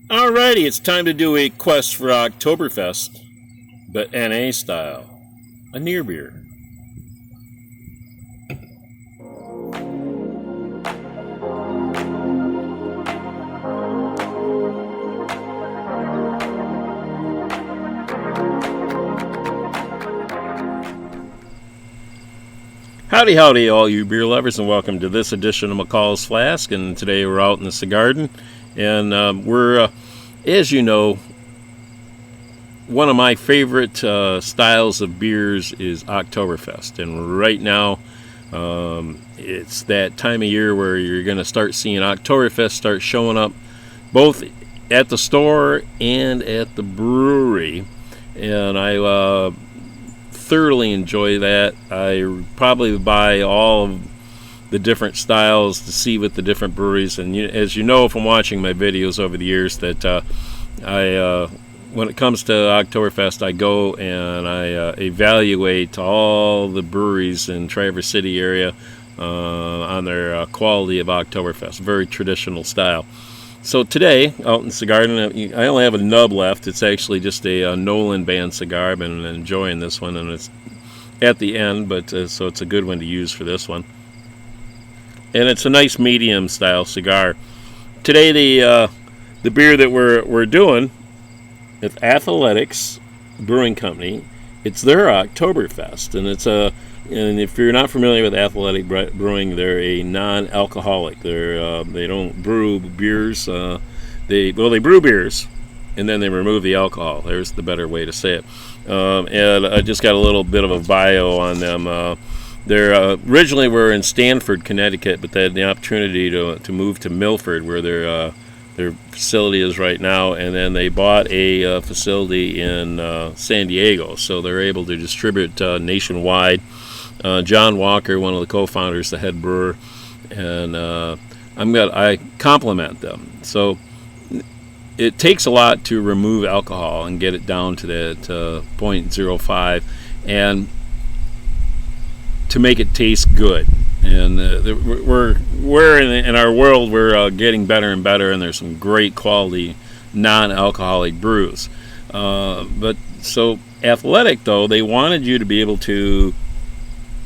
Alrighty, it's time to do a quest for Oktoberfest, but NA style. A near beer. Howdy, howdy, all you beer lovers, and welcome to this edition of McCall's Flask. And today we're out in the Cigar garden, and we're, as you know, one of my favorite styles of beers is Oktoberfest. And right now, it's that time of year where you're going to start seeing Oktoberfest start showing up both at the store and at the brewery. And I thoroughly enjoy that. I probably buy all of the different styles to see with the different breweries, and as you know from watching my videos over the years, that when it comes to Oktoberfest, I go and I evaluate all the breweries in Traverse City area on their quality of Oktoberfest. Very traditional style. So today, out in the cigar garden, I only have a nub left. It's actually just a Nolan band cigar. I've been enjoying this one, and it's at the end, but so it's a good one to use for this one. And it's a nice medium style cigar. Today, the beer that we're doing is Athletics Brewing Company. It's their Oktoberfest, and it's a. And if you're not familiar with Athletic Brewing, they're a non-alcoholic. They don't brew beers. They brew beers, and then they remove the alcohol. There's the better way to say it. And I just got a little bit of a bio on them. They originally were in Stamford, Connecticut, but they had the opportunity to move to Milford, where their facility is right now, and then they bought a facility in San Diego, so they're able to distribute nationwide. John Walker, one of the co-founders, the head brewer, and I compliment them. So it takes a lot to remove alcohol and get it down to that 0.05, and to make it taste good. And we're in our world, we're getting better and better, and there's some great quality non-alcoholic brews. But so Athletic, though, they wanted you to be able to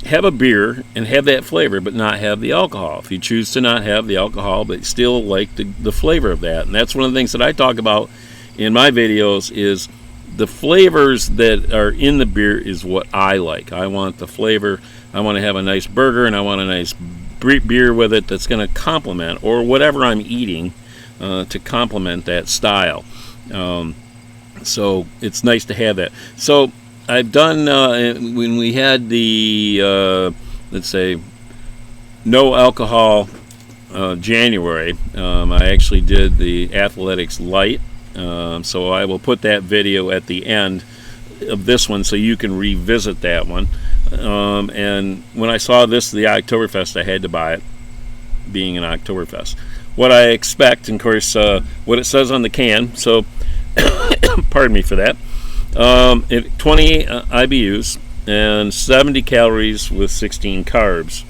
have a beer and have that flavor, but not have the alcohol. If you choose to not have the alcohol, but still like the flavor of that. And that's one of the things that I talk about in my videos, is the flavors that are in the beer is what I like. I want the flavor. I want to have a nice burger, and I want a nice beer with it that's going to complement, or whatever I'm eating, to complement that style. So it's nice to have that. So I've done, when we had the, let's say, no alcohol January, I actually did the Athletics Light. So I will put that video at the end of this one so you can revisit that one. And when I saw this, the Oktoberfest, I had to buy it, being an Oktoberfest. What I expect, and of course, what it says on the can, so pardon me for that. 20 IBUs and 70 calories with 16 carbs.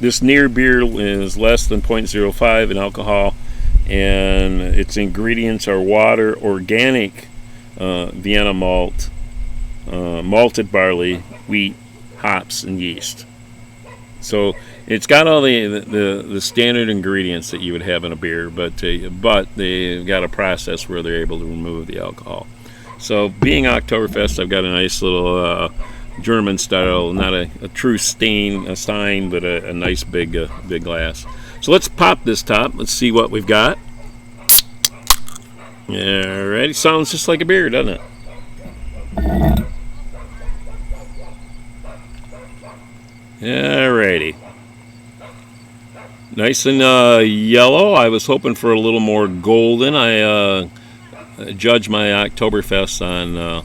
This near beer is less than 0.05 in alcohol, and its ingredients are water, organic Vienna malt, malted barley, wheat, hops, and yeast. So it's got all the standard ingredients that you would have in a beer, but they've got a process where they're able to remove the alcohol. So being Oktoberfest, I've got a nice little German style, not a true stein, but a nice big glass. So let's pop this top. Let's see what we've got. Alrighty, sounds just like a beer, doesn't it? Alrighty. Nice and yellow. I was hoping for a little more golden. I judge my Oktoberfest on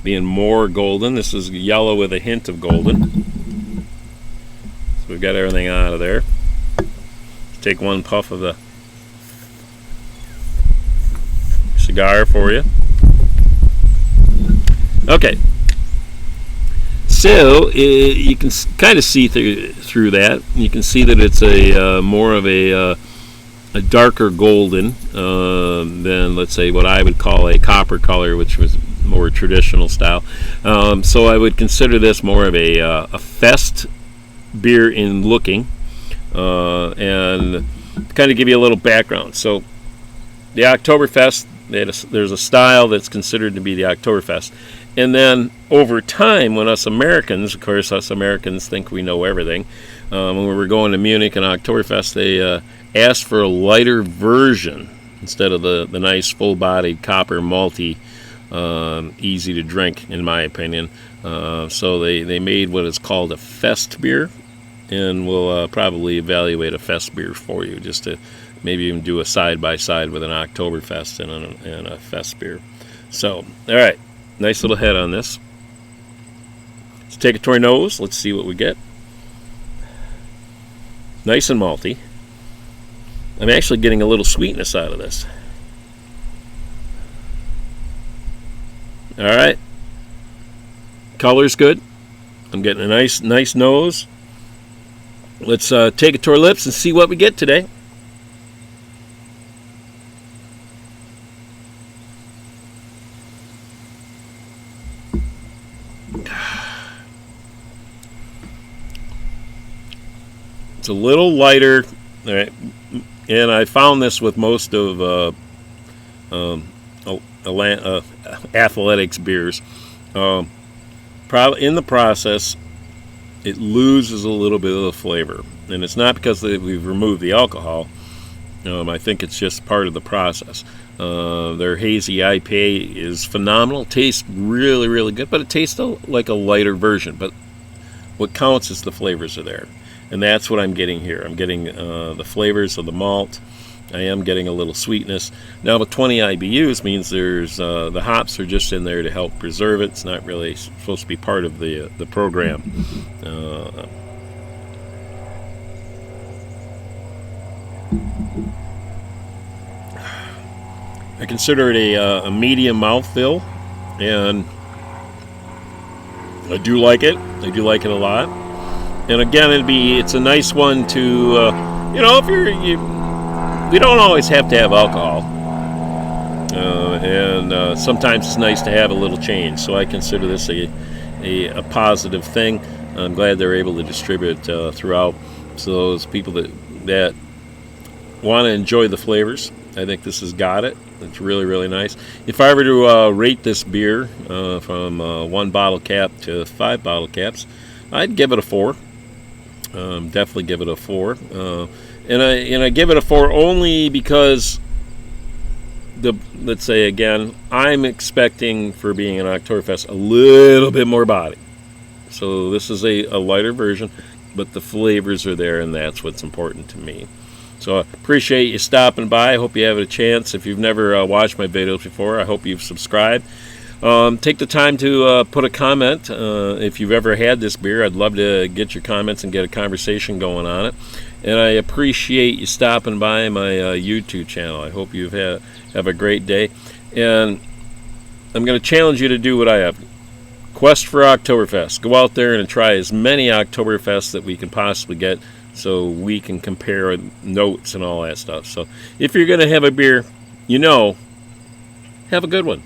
being more golden. This is yellow with a hint of golden. So we've got everything out of there. Let's take one puff of the cigar for you. Okay. So you can kind of see through that. You can see that it's a more of a a darker golden than, let's say, what I would call a copper color, which was more traditional style. So I would consider this more of a fest beer in looking, and kind of give you a little background. So the Oktoberfest, there's a style that's considered to be the Oktoberfest. And then over time, when us Americans, of course, us Americans think we know everything. When we were going to Munich and Oktoberfest, they asked for a lighter version instead of the nice full-bodied copper malty, easy to drink, in my opinion. So they made what is called a fest beer, and we'll probably evaluate a fest beer for you, just to maybe even do a side-by-side with an Oktoberfest and a fest beer. So, all right, nice little head on this. Let's take it to our nose. Let's see what we get. Nice and malty. I'm actually getting a little sweetness out of this. All right. Color's good. I'm getting a nice nose. Let's take it to our lips and see what we get today. It's a little lighter, all right, and I found this with most of athletics beers. Probably in the process, it loses a little bit of the flavor, and it's not because we've removed the alcohol. I think it's just part of the process. Their hazy IPA is phenomenal. Tastes really, really good, but it tastes like a lighter version. But what counts is the flavors are there, and that's what I'm getting here. I'm getting the flavors of the malt. I am getting a little sweetness. Now, with 20 IBUs means there's the hops are just in there to help preserve it. It's not really supposed to be part of the program. I consider it a medium mouthfeel, and I do like it. I do like it a lot. And again, it's a nice one to if we don't always have to have alcohol, and sometimes it's nice to have a little change. So I consider this a positive thing. I'm glad they're able to distribute throughout. So those people that want to enjoy the flavors, I think this has got it. It's really, really nice. If I were to rate this beer from 1 bottle cap to 5 bottle caps, I'd give it a 4. Definitely give it a 4. And I give it a 4 only because let's say again, I'm expecting, for being an Oktoberfest, a little bit more body. So this is a lighter version, but the flavors are there, and that's what's important to me. So I appreciate you stopping by. I hope you have a chance. If you've never watched my videos before, I hope you've subscribed. Take the time to put a comment. If you've ever had this beer, I'd love to get your comments and get a conversation going on it. And I appreciate you stopping by my YouTube channel. I hope you have a great day. And I'm going to challenge you to do what I have. Quest for Oktoberfest. Go out there and try as many Oktoberfests that we can possibly get, so we can compare notes and all that stuff. So if you're going to have a beer, have a good one.